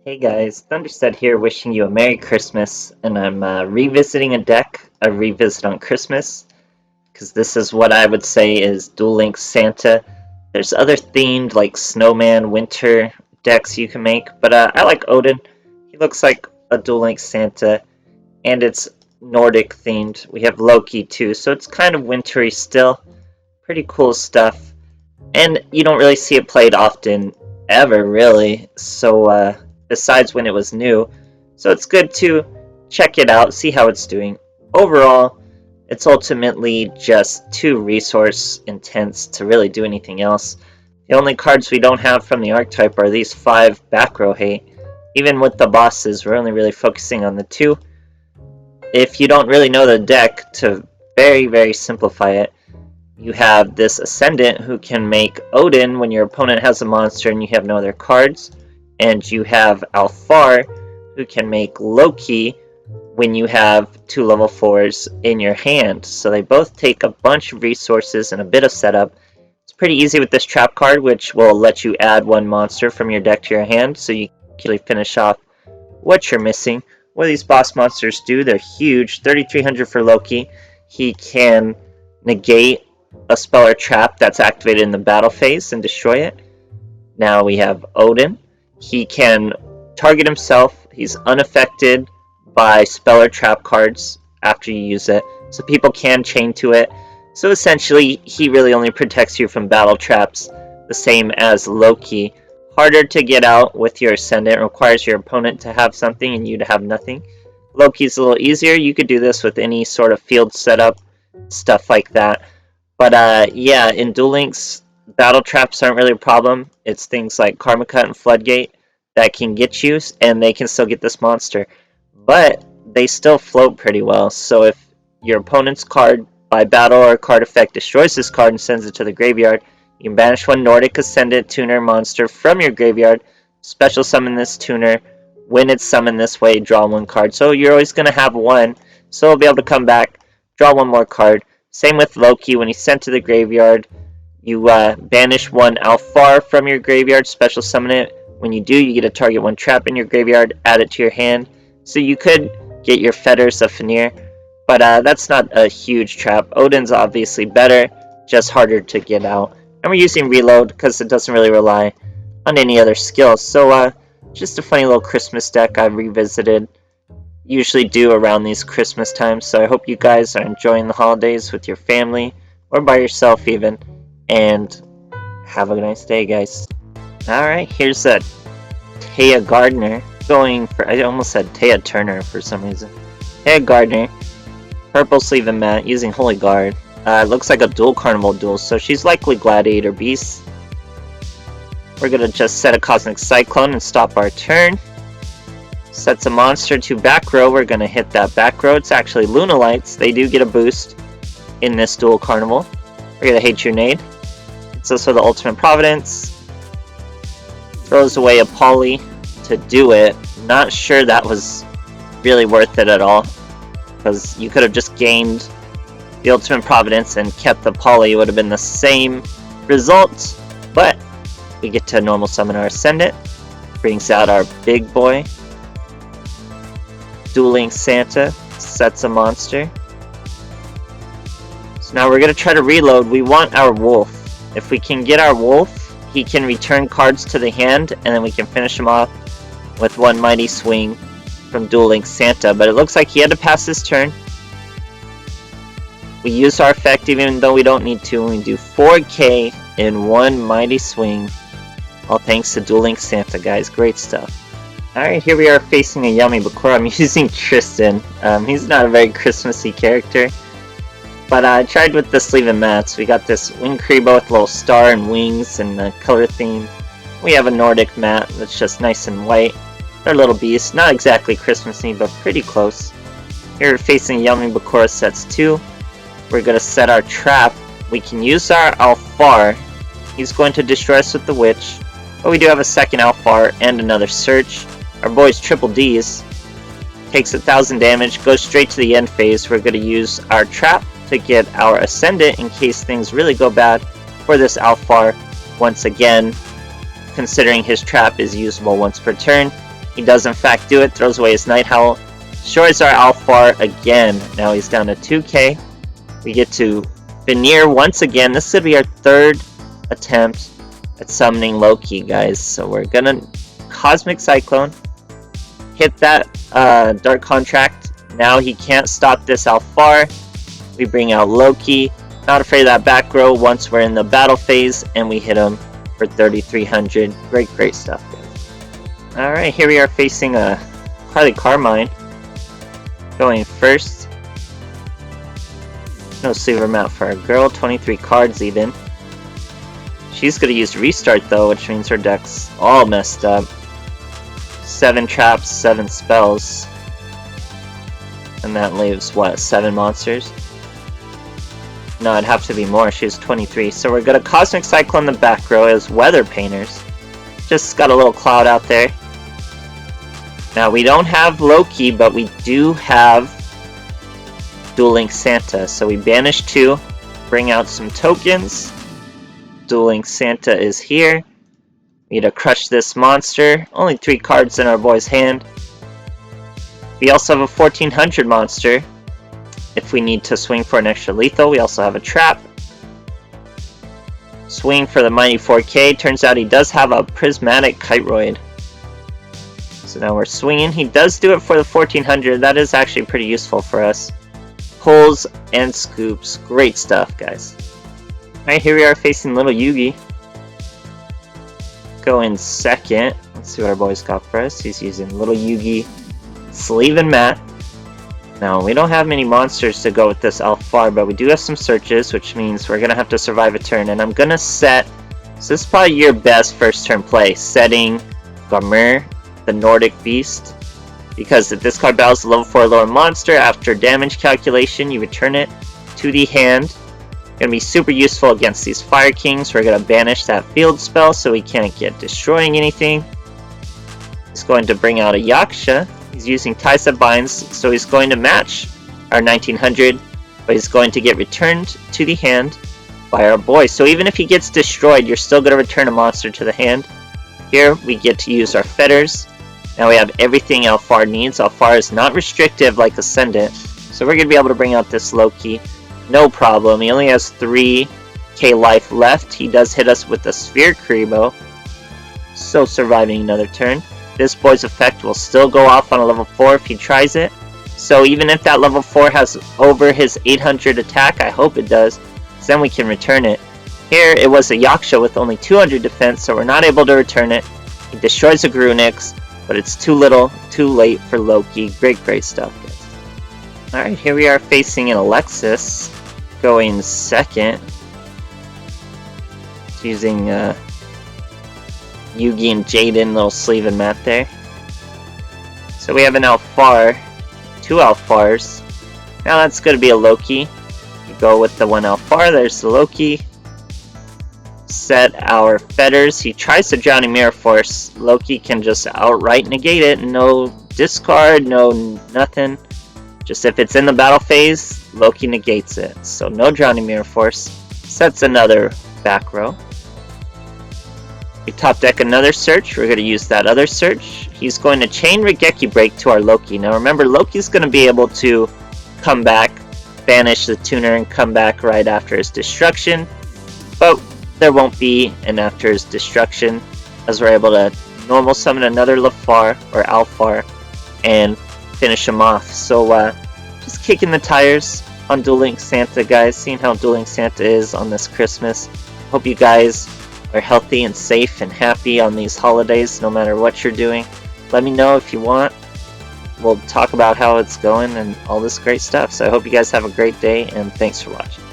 Hey guys, Thunderstud here wishing you a Merry Christmas, and I'm revisiting a deck, a revisit on Christmas, because this is what I would say is Duel Links Santa. There's other themed, like Snowman, Winter decks you can make, but I like Odin. He looks like a Duel Links Santa, and it's Nordic themed. We have Loki too, so it's kind of wintry still. Pretty cool stuff, and you don't really see it played often, ever really, so besides when it was new. So it's good to check it out, see how it's doing. Overall, it's ultimately just too resource intense to really do anything else. The only cards we don't have from the archetype are these 5 back row hate. Even with the bosses, we're only really focusing on the 2. If you don't really know the deck, to very simplify it, you have this Ascendant who can make Odin when your opponent has a monster and you have no other cards. And you have Alfar, who can make Loki when you have 2 level 4s in your hand. So they both take a bunch of resources and a bit of setup. It's pretty easy with this trap card, which will let you add 1 monster from your deck to your hand, so you can really finish off what you're missing. What do these boss monsters do? They're huge. 3,300 for Loki. He can negate a spell or trap that's activated in the battle phase and destroy it. Now we have Odin. He can target himself. He's unaffected by spell or trap cards after you use it, so people can chain to it. So essentially, he really only protects you from battle traps, the same as Loki. Harder to get out with your Ascendant, requires your opponent to have something and you to have nothing. Loki's a little easier. You could do this with any sort of field setup, stuff like that. But yeah, in Duel Links, battle traps aren't really a problem. It's things like Karma Cut and Floodgate that can get you, and they can still get this monster. But they still float pretty well, so if your opponent's card by battle or card effect destroys this card and sends it to the graveyard, you can banish 1 Nordic Ascendant tuner monster from your graveyard, special summon this tuner. When it's summoned this way, draw 1 card. So you're always going to have 1, so it'll be able to come back, draw 1 more card. Same with Loki. When he's sent to the graveyard, you banish 1 Alfar from your graveyard, special summon it. When you do, you get to target 1 trap in your graveyard, add it to your hand. So you could get your Fetters of Fenrir, but that's not a huge trap. Odin's obviously better, just harder to get out. And we're using Reload because it doesn't really rely on any other skills. So just a funny little Christmas deck I've revisited. Usually do around these Christmas times, so I hope you guys are enjoying the holidays with your family, or by yourself even. And have a nice day, guys. Alright, here's a Taya Gardner going for, I almost said Taya Turner for some reason. Taya Gardner, purple sleeve and mat, using Holy Guard. It looks like a dual carnival duel, so she's likely Gladiator Beast. We're gonna just set a Cosmic Cyclone and stop our turn. Sets a monster to back row, we're gonna hit that back row. It's actually Lunalights, they do get a boost in this dual carnival. We're gonna hate your nade. It's also the Ultimate Providence. Throws away a poly to do it. Not sure that was really worth it at all, because you could have just gained the Ultimate Providence and kept the poly. It would have been the same result, but we get to normal summon our Ascendant. Brings out our big boy. Duel Links Santa sets a monster. So now we're going to try to reload. We want our wolf. If we can get our wolf, he can return cards to the hand, and then we can finish him off with 1 Mighty Swing from Duel Links Santa. But it looks like he had to pass his turn. We use our effect even though we don't need to. We do 4k in 1 Mighty Swing. All thanks to Duel Links Santa, guys. Great stuff. Alright, here we are facing a Yummy Bakura. I'm using Tristan. He's not a very Christmassy character. But I tried with the sleeve and mats. We got this Wing Kribo with a little star and wings and a color theme. We have a Nordic mat that's just nice and white. Our little beast. Not exactly Christmassy, but pretty close. Here we're facing Yummy Bakura sets 2. We're going to set our trap. We can use our Alfar. He's going to destroy us with the Witch. But we do have a second Alfar and another Search. Our boy's triple D's. Takes 1,000 damage, goes straight to the end phase. We're going to use our trap to get our Ascendant in case things really go bad for this Alfar. Once again, considering his trap is usable once per turn. He does in fact do it, throws away his Night Howl, destroys our Alfar again. Now he's down to 2k. We get to Veneer once again. This should be our third attempt at summoning Loki, guys. So we're gonna Cosmic Cyclone, hit that Dark Contract. Now he can't stop this Alfar. We bring out Loki. Not afraid of that back row once we're in the battle phase, and we hit him for 3,300. Great stuff, guys. Alright, here we are facing a Carly Carmine. Going first. No sleever mount for our girl, 23 cards even. She's gonna use Restart though, which means her deck's all messed up. 7 traps, 7 spells. And that leaves, what, 7 monsters? No, it'd have to be more. She has 23. So we're gonna Cosmic Cyclone the back row as Weather Painters. Just got a little cloud out there. Now we don't have Loki, but we do have Duel Links Santa. So we banish 2, bring out some tokens. Duel Links Santa is here. We need to crush this monster. Only 3 cards in our boy's hand. We also have a 1400 monster. If we need to swing for an extra lethal, we also have a trap. Swing for the mighty 4k. Turns out he does have a prismatic Kiteroid. So now we're swinging. He does do it for the 1400. That is actually pretty useful for us. Pulls and scoops. Great stuff, guys. Alright, here we are facing little Yugi. Go in second. Let's see what our boy's got for us. He's using little Yugi, Sleeve and Mat. Now, we don't have many monsters to go with this Alfar, but we do have some searches, which means we're going to have to survive a turn. And I'm going to set, so this is probably your best first turn play, setting Garmur, the Nordic Beast. Because if this card battles a level 4 or lower monster, after damage calculation, you return it to the hand. Going to be super useful against these Fire Kings. We're going to banish that field spell so he can't get destroying anything. He's going to bring out a Yaksha. He's using Taisa Binds, so he's going to match our 1900, but he's going to get returned to the hand by our boy. So even if he gets destroyed, you're still going to return a monster to the hand. Here we get to use our Fetters. Now we have everything Alfar needs. Alfar is not restrictive like Ascendant, so we're going to be able to bring out this Loki. No problem. He only has 3k life left. He does hit us with the Sphere Kuriboh, so surviving another turn. This boy's effect will still go off on a level 4 if he tries it. So even if that level 4 has over his 800 attack, I hope it does, then we can return it. Here it was a Yaksha with only 200 defense, so we're not able to return it. He destroys a Grunix, but it's too little, too late for Loki. Great stuff, guys. Alright, here we are facing an Alexis, going second. It's using Yugi and Jaden, little Sleeve and Mat there. So we have an Alfar, 2 Alfars. Now that's going to be a Loki. We go with the 1 Alfar, there's the Loki. Set our Fetters. He tries to Drowning Mirror Force. Loki can just outright negate it. No discard, no nothing. Just if it's in the battle phase, Loki negates it. So no Drowning Mirror Force. Sets another back row. We top deck another search. We're going to use that other search. He's going to chain Regeki Break to our Loki. Now remember, Loki's going to be able to come back, banish the tuner, and come back right after his destruction. But there won't be an after his destruction, as we're able to normal summon another Lafar or Alfar and finish him off. So just kicking the tires on Duel Links Santa, guys. Seeing how Duel Links Santa is on this Christmas. Hope you guys are healthy and safe and happy on these holidays, no matter what you're doing. Let me know if you want. We'll talk about how it's going and all this great stuff. So I hope you guys have a great day, and thanks for watching.